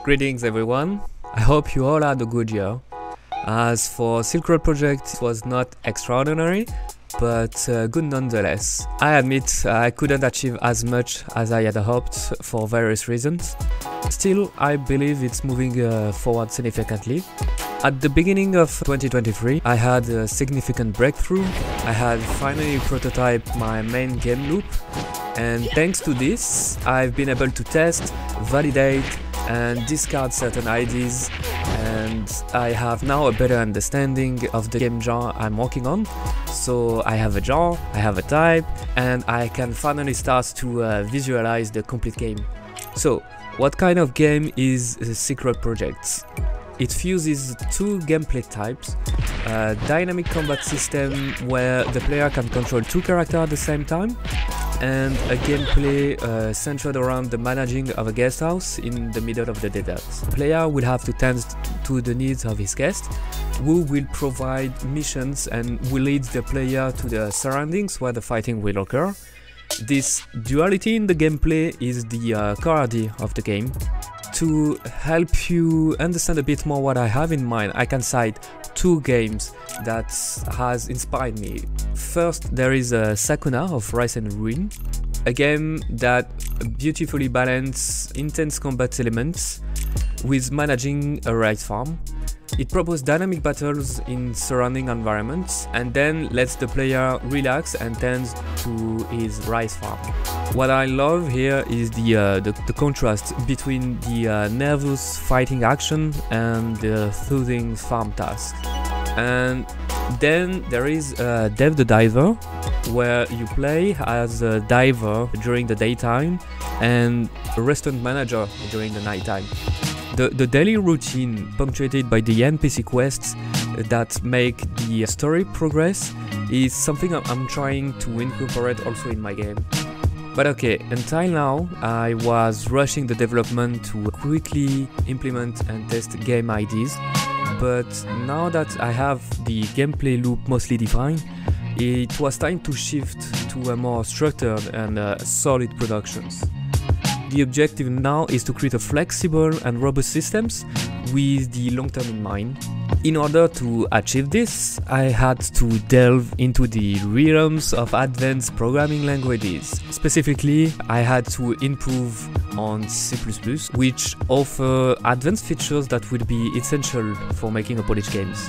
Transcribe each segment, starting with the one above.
Greetings everyone, I hope you all had a good year. As for SILKROAD Project, it was not extraordinary, but good nonetheless. I admit I couldn't achieve as much as I had hoped for various reasons. Still, I believe it's moving forward significantly. At the beginning of 2023, I had a significant breakthrough. I had finally prototyped my main game loop, and thanks to this, I've been able to test, validate, and discard certain ideas, and I have now a better understanding of the game genre I'm working on. So I have a genre, I have a type, and I can finally start to visualize the complete game. So, what kind of game is SILKROAD Project? It fuses two gameplay types, a dynamic combat system where the player can control two characters at the same time, and a gameplay centered around the managing of a guest house in the middle of the desert. The player will have to tend to the needs of his guest, who will provide missions and will lead the player to the surroundings where the fighting will occur. This duality in the gameplay is the core idea of the game. To help you understand a bit more what I have in mind, I can cite two games that has inspired me. First, there is Sakuna of Rise and Ruin, a game that beautifully balances intense combat elements with managing a rice farm. It proposes dynamic battles in surrounding environments and then lets the player relax and tend to his rice farm. What I love here is the contrast between the nervous fighting action and the soothing farm task. And then there is Dev the Diver, where you play as a diver during the daytime and a restaurant manager during the nighttime. The daily routine, punctuated by the NPC quests that make the story progress, is something I'm trying to incorporate also in my game. But okay, until now I was rushing the development to quickly implement and test game ideas, but now that I have the gameplay loop mostly defined, it was time to shift to a more structured and solid productions. The objective now is to create a flexible and robust systems with the long term in mind. In order to achieve this, I had to delve into the realms of advanced programming languages. Specifically, I had to improve on C++, which offer advanced features that would be essential for making polished games.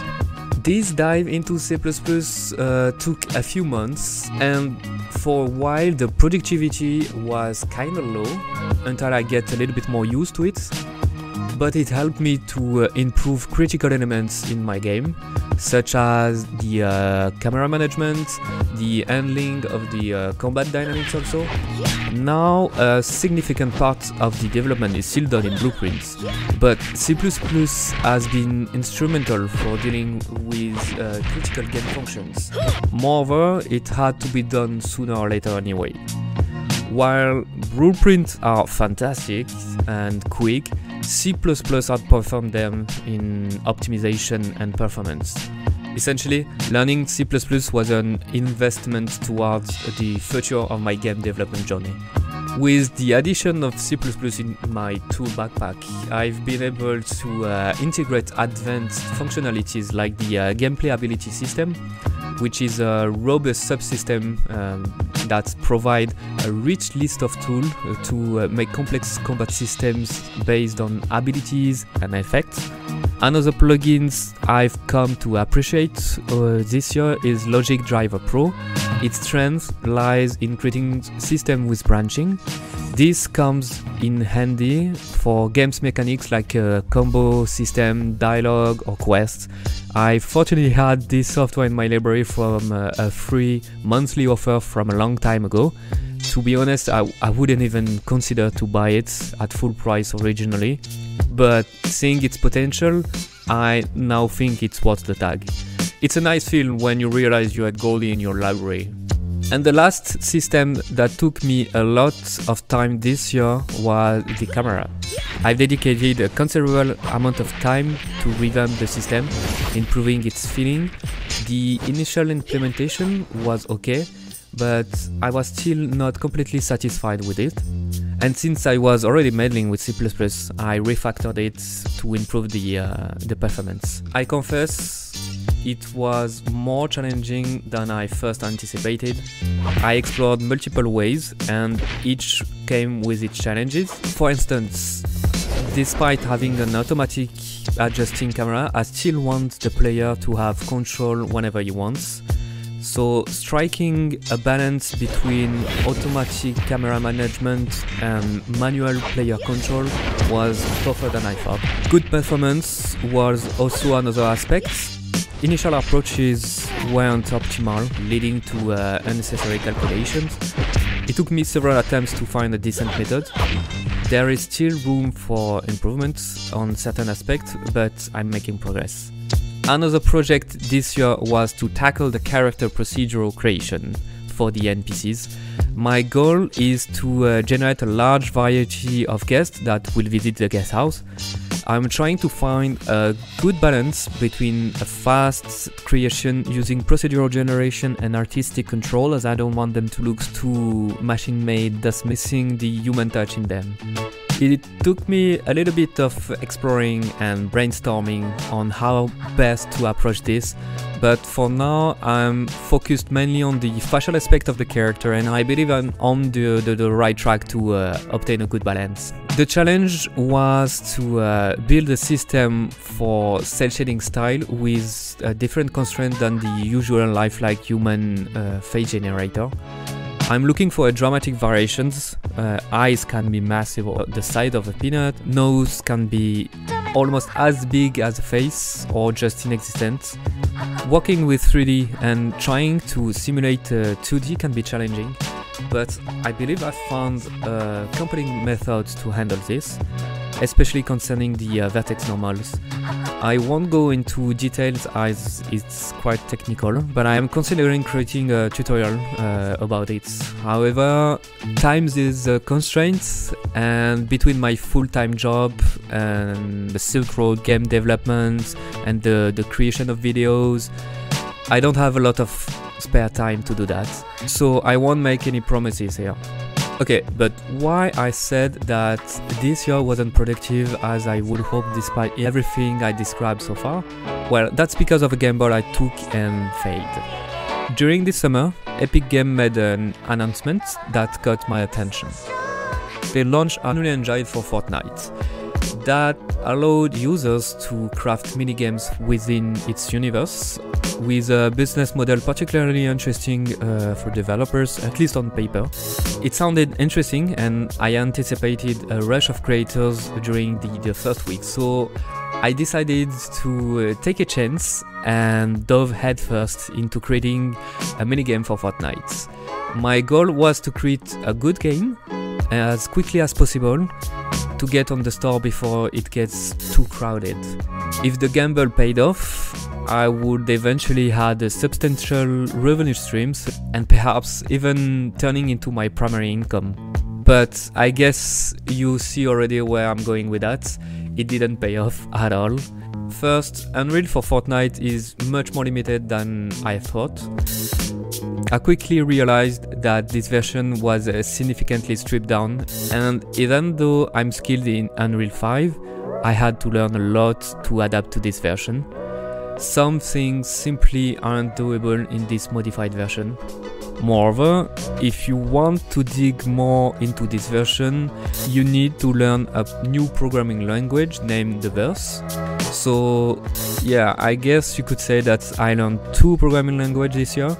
This dive into C++ took a few months, and for a while the productivity was kinda low until I get a little bit more used to it. But it helped me to improve critical elements in my game, such as the camera management, the handling of the combat dynamics also. Now a significant part of the development is still done in blueprints, but C++ has been instrumental for dealing with critical game functions. Moreover, it had to be done sooner or later anyway. While blueprints are fantastic and quick, C++ outperformed them in optimization and performance. Essentially, learning C++ was an investment towards the future of my game development journey. With the addition of C++ in my tool backpack, I've been able to integrate advanced functionalities like the gameplay ability system, which is a robust subsystem that provides a rich list of tools to make complex combat systems based on abilities and effects. Another plugins I've come to appreciate this year is Logic Driver Pro. Its strength lies in creating systems with branching. This comes in handy for games mechanics like a combo system, dialogue or quests. I fortunately had this software in my library from a free monthly offer from a long time ago. To be honest, I wouldn't even consider to buy it at full price originally, but seeing its potential, I now think it's worth the tag. It's a nice feeling when you realize you had gold in your library. And the last system that took me a lot of time this year was the camera. I've dedicated a considerable amount of time to revamp the system, improving its feeling. The initial implementation was okay, but I was still not completely satisfied with it. And since I was already meddling with C++, I refactored it to improve the performance. I confess it was more challenging than I first anticipated. I explored multiple ways and each came with its challenges. For instance, despite having an automatic adjusting camera, I still want the player to have control whenever he wants. So striking a balance between automatic camera management and manual player control was tougher than I thought. Good performance was also another aspect. Initial approaches weren't optimal, leading to unnecessary calculations. It took me several attempts to find a decent method. There is still room for improvements on certain aspects, but I'm making progress. Another project this year was to tackle the character procedural creation for the NPCs. My goal is to generate a large variety of guests that will visit the guest house. I'm trying to find a good balance between a fast creation using procedural generation and artistic control, as I don't want them to look too machine-made, thus missing the human touch in them. It took me a little bit of exploring and brainstorming on how best to approach this, but for now I'm focused mainly on the facial aspect of the character, and I believe I'm on the right track to obtain a good balance. The challenge was to build a system for cel shading style with a different constraint than the usual lifelike human face generator. I'm looking for dramatic variations. Eyes can be massive or the size of a peanut. Nose can be almost as big as a face or just inexistent. Working with 3D and trying to simulate 2D can be challenging, but I believe I found compelling methods to handle this, especially concerning the vertex normals. I won't go into details as it's quite technical, but I am considering creating a tutorial about it. However, time is a constraint, and between my full-time job and the SILKROAD game development and the creation of videos, I don't have a lot of spare time to do that. So I won't make any promises here. Okay, but why I said that this year wasn't productive as I would hope despite everything I described so far? Well, that's because of a gamble I took and failed. During this summer, Epic Games made an announcement that caught my attention. They launched an Unreal Engine for Fortnite that allowed users to craft minigames within its universe, with a business model particularly interesting for developers, at least on paper. It sounded interesting and I anticipated a rush of creators during the first week, so I decided to take a chance and dove headfirst into creating a minigame for Fortnite. My goal was to create a good game as quickly as possible to get on the store before it gets too crowded. If the gamble paid off, I would eventually have a substantial revenue streams and perhaps even turning into my primary income. But I guess you see already where I'm going with that. It didn't pay off at all. First, Unreal for Fortnite is much more limited than I thought. I quickly realized that this version was significantly stripped down, and even though I'm skilled in Unreal 5, I had to learn a lot to adapt to this version. Some things simply aren't doable in this modified version. Moreover, if you want to dig more into this version, you need to learn a new programming language named the Verse. So yeah, I guess you could say that I learned 2 programming languages this year.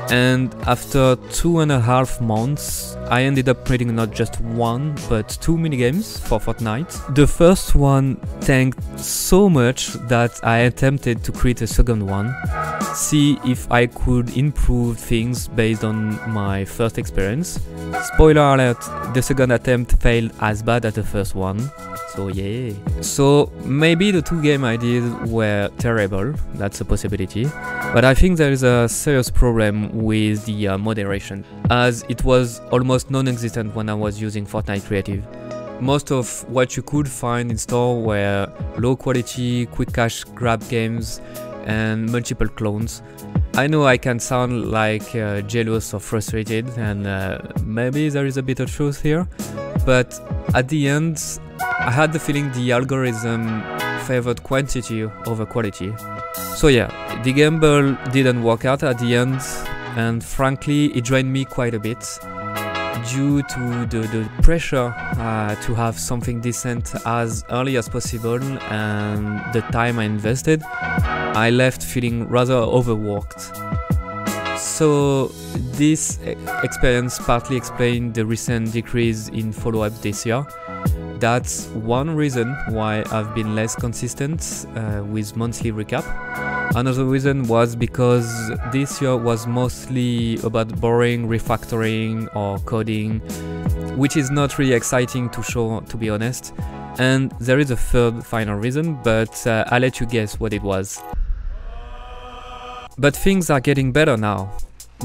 And after 2.5 months, I ended up creating not just 1, but 2 minigames for Fortnite. The first one tanked so much that I attempted to create a second one, see if I could improve things based on my first experience. Spoiler alert, the second attempt failed as bad as the first one. So yeah. So maybe the 2 game ideas were terrible, that's a possibility. But I think there is a serious problem with the moderation, as it was almost non-existent when I was using Fortnite Creative. Most of what you could find in store were low quality, quick cash grab games and multiple clones. I know I can sound like jealous or frustrated, and maybe there is a bit of truth here, but at the end I had the feeling the algorithm favored quantity over quality. So yeah, the gamble didn't work out at the end, and frankly it drained me quite a bit due to the pressure to have something decent as early as possible, and the time I invested. I left feeling rather overworked. So this experience partly explained the recent decrease in follow-up this year. That's one reason why I've been less consistent with monthly recap. Another reason was because this year was mostly about boring refactoring or coding, which is not really exciting to show, to be honest. And there is a third final reason, but I'll let you guess what it was. But things are getting better now.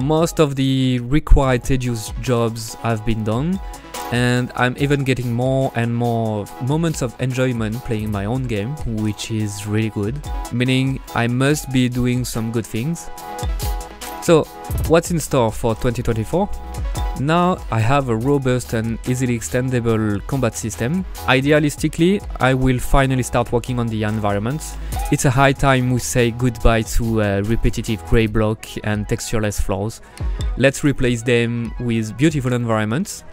Most of the required tedious jobs have been done, and I'm even getting more and more moments of enjoyment playing my own game, which is really good, meaning I must be doing some good things. So what's in store for 2024? Now I have a robust and easily extendable combat system. Idealistically, I will finally start working on the environment. It's a high time we say goodbye to repetitive grey block and textureless floors. Let's replace them with beautiful environments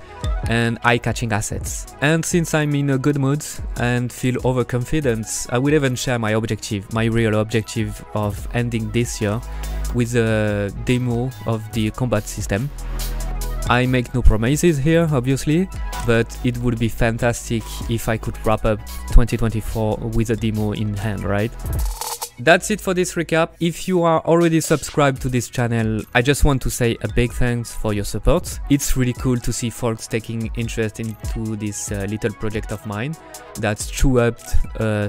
and eye-catching assets. And since I'm in a good mood and feel overconfident, I will even share my objective, my real objective of ending this year with a demo of the combat system. I make no promises here, obviously, but it would be fantastic if I could wrap up 2024 with a demo in hand, right? That's it for this recap. If you are already subscribed to this channel, I just want to say a big thanks for your support. It's really cool to see folks taking interest into this little project of mine that's chewed up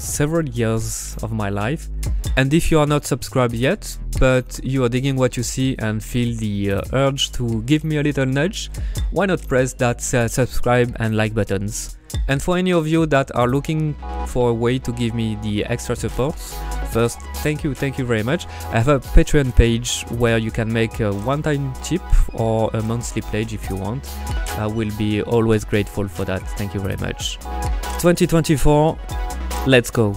several years of my life. And if you are not subscribed yet, but you are digging what you see and feel the urge to give me a little nudge, why not press that subscribe and like buttons? And for any of you that are looking for a way to give me the extra support, first, thank you very much. I have a Patreon page where you can make a one-time tip or a monthly pledge if you want. I will be always grateful for that. Thank you very much. 2024, let's go.